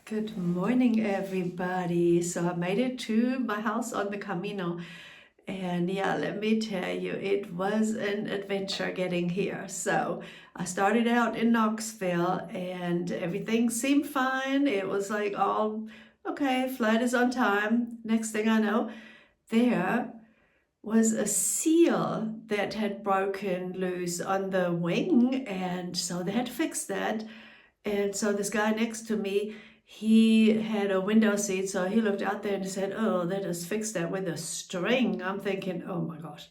Good morning, everybody. So I made it to my house on the Camino. And yeah, let me tell you, it was an adventure getting here. So I started out in Knoxville and everything seemed fine. It was like all okay, flight is on time. Next thing I know, there was a seal that had broken loose on the wing. And so they had to fix that. And so this guy next to me, he had a window seat, so he looked out there and said, "Oh, they just fixed that with a string." I'm thinking, oh my gosh.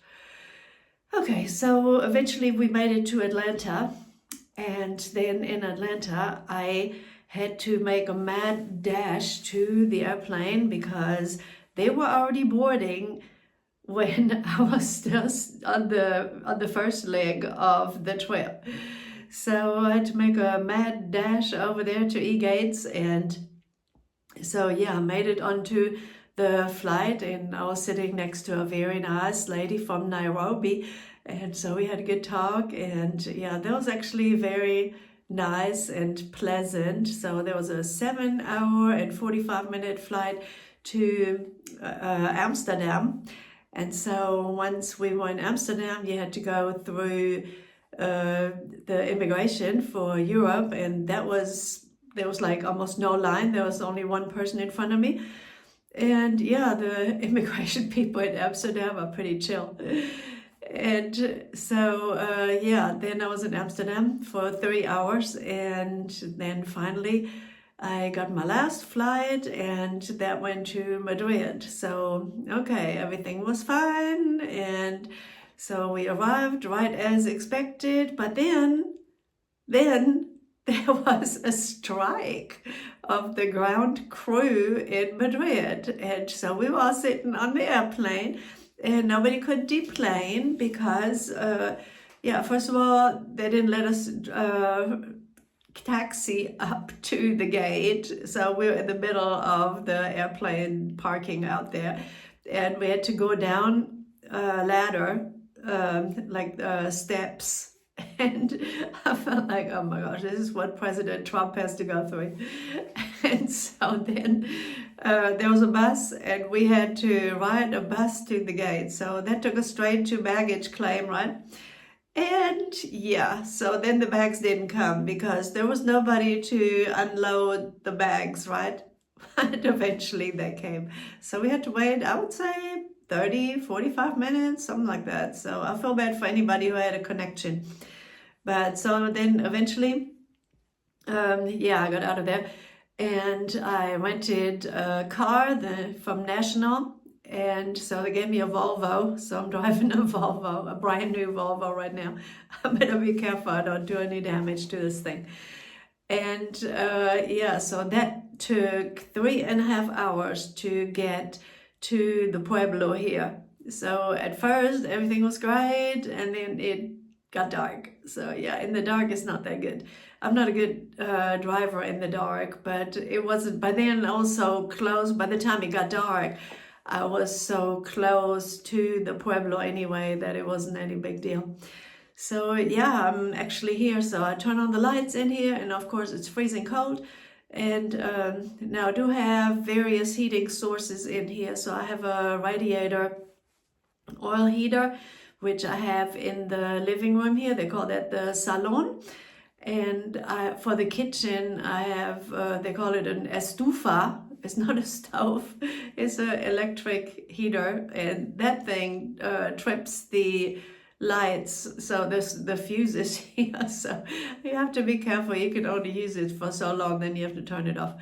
Okay, so eventually we made it to Atlanta, and then in Atlanta, I had to make a mad dash to the airplane because they were already boarding when I was still on the first leg of the trip. So I had to make a mad dash over there to E-Gates, and so yeah, I made it onto the flight, and I was sitting next to a very nice lady from Nairobi, and so we had a good talk, and yeah, that was actually very nice and pleasant. So there was a 7 hour and 45 minute flight to Amsterdam. And so once we were in Amsterdam, you had to go through the immigration for Europe, and there was like almost no line. There was only one person in front of me. And yeah, the immigration people in Amsterdam are pretty chill. And so yeah, then I was in Amsterdam for 3 hours, and then finally I got my last flight, and that went to Madrid. So, okay, everything was fine. And so we arrived right as expected. But then there was a strike of the ground crew in Madrid. And so we were all sitting on the airplane, and nobody could deplane because, yeah, first of all, they didn't let us taxi up to the gate. So we were in the middle of the airplane parking out there, and we had to go down a ladder, like steps. And I felt like, oh my gosh, this is what President Trump has to go through. And so then there was a bus, and we had to ride a bus to the gate. So that took us straight to baggage claim, right? And yeah, so then the bags didn't come because there was nobody to unload the bags, right? And eventually they came. So we had to wait, I would say 30, 45 minutes, something like that. So I feel bad for anybody who had a connection. But so then eventually, yeah, I got out of there, and I rented a car from National. And so they gave me a Volvo, so I'm driving a Volvo, a brand new Volvo right now. I better be careful I don't do any damage to this thing. And yeah, so that took 3.5 hours to get to the Pueblo here. So at first everything was great, and then it got dark. So yeah, in the dark it's not that good. I'm not a good driver in the dark, but it wasn't. By then I was so close. By the time it got dark, I was so close to the Pueblo anyway that it wasn't any big deal. So yeah, I'm actually here. So I turn on the lights in here, and of course it's freezing cold. And now I do have various heating sources in here. So I have a radiator oil heater, which I have in the living room here. They call that the salon. And for the kitchen, I have, they call it an estufa. It's not a stove, it's an electric heater, and that thing trips the lights. So the fuse is here, so you have to be careful. You can only use it for so long, then you have to turn it off.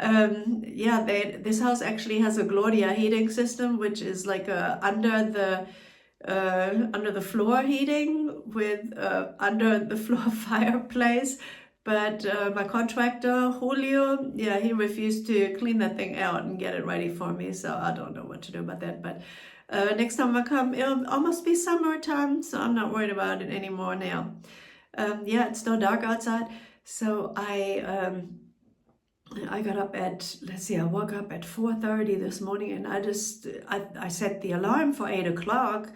Yeah, this house actually has a Gloria heating system, which is like under the floor heating with under the floor fireplace. But my contractor, Julio, yeah, he refused to clean that thing out and get it ready for me. So I don't know what to do about that. But next time I come, it'll almost be summertime, so I'm not worried about it anymore now. Yeah, it's still dark outside. So I got up at, let's see, I woke up at 4:30 this morning, and I set the alarm for 8 o'clock.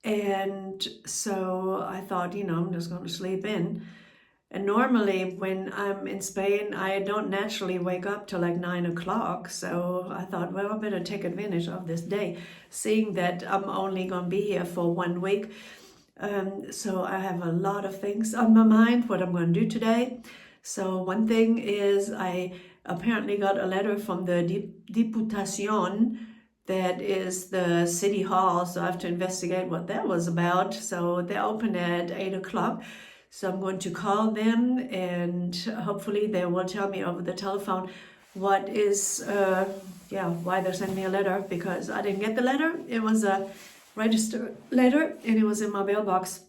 And so I thought, I'm just going to sleep in. And normally when I'm in Spain, I don't naturally wake up till like 9 o'clock. So I thought, well, I better take advantage of this day, seeing that I'm only going to be here for 1 week. So I have a lot of things on my mind, what I'm going to do today. So one thing is I apparently got a letter from the Diputación, that is the city hall. So I have to investigate what that was about. So they open at 8 o'clock. So I'm going to call them and hopefully they will tell me over the telephone what is, why they're sending me a letter, because I didn't get the letter. It was a registered letter and it was in my mailbox.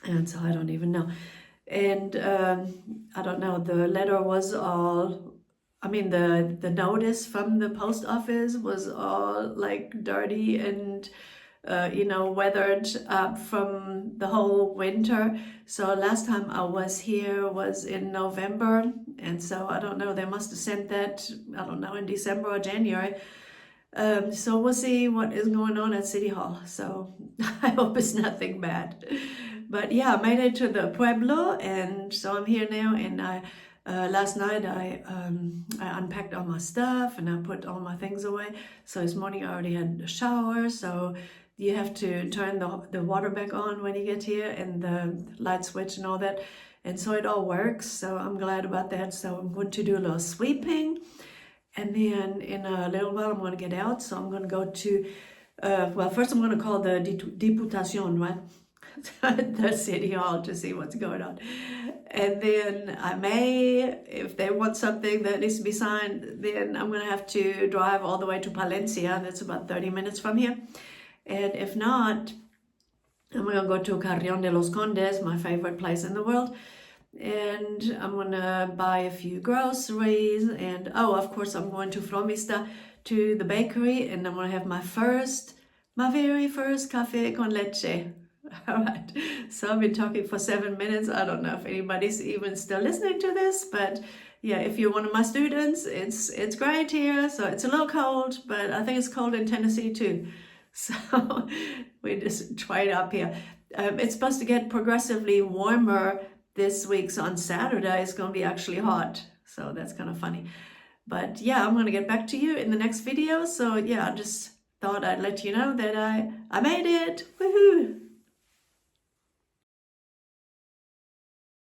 And so I don't even know. And I don't know, the letter was all, the notice from the post office was all like dirty and weathered up from the whole winter. So last time I was here was in November, and so I don't know, they must have sent that, I don't know, in December or January. So we'll see what is going on at City Hall. So I hope it's nothing bad. But yeah, I made it to the pueblo, and so I'm here now. And last night I unpacked all my stuff and I put all my things away. So this morning I already had a shower. So you have to turn the water back on when you get here, and the light switch and all that. And so it all works. So I'm glad about that. So I'm going to do a little sweeping. And then in a little while I'm going to get out. So I'm going to go to, first I'm going to call the Diputación, right? The city hall, to see what's going on. And then I may, if they want something that needs to be signed, then I'm going to have to drive all the way to Palencia. That's about 30 minutes from here. And if not, I'm going to go to Carrión de los Condes, my favorite place in the world. And I'm going to buy a few groceries. And, of course, I'm going to Fromista, to the bakery. And I'm going to have my very first café con leche. All right. So I've been talking for 7 minutes. I don't know if anybody's even still listening to this. But, yeah, if you're one of my students, it's great here. So it's a little cold, but I think it's cold in Tennessee, too. So we just try it up here. It's supposed to get progressively warmer this week. So on Saturday, it's going to be actually hot. So that's kind of funny. But yeah, I'm going to get back to you in the next video. So yeah, I just thought I'd let you know that I made it. Woohoo!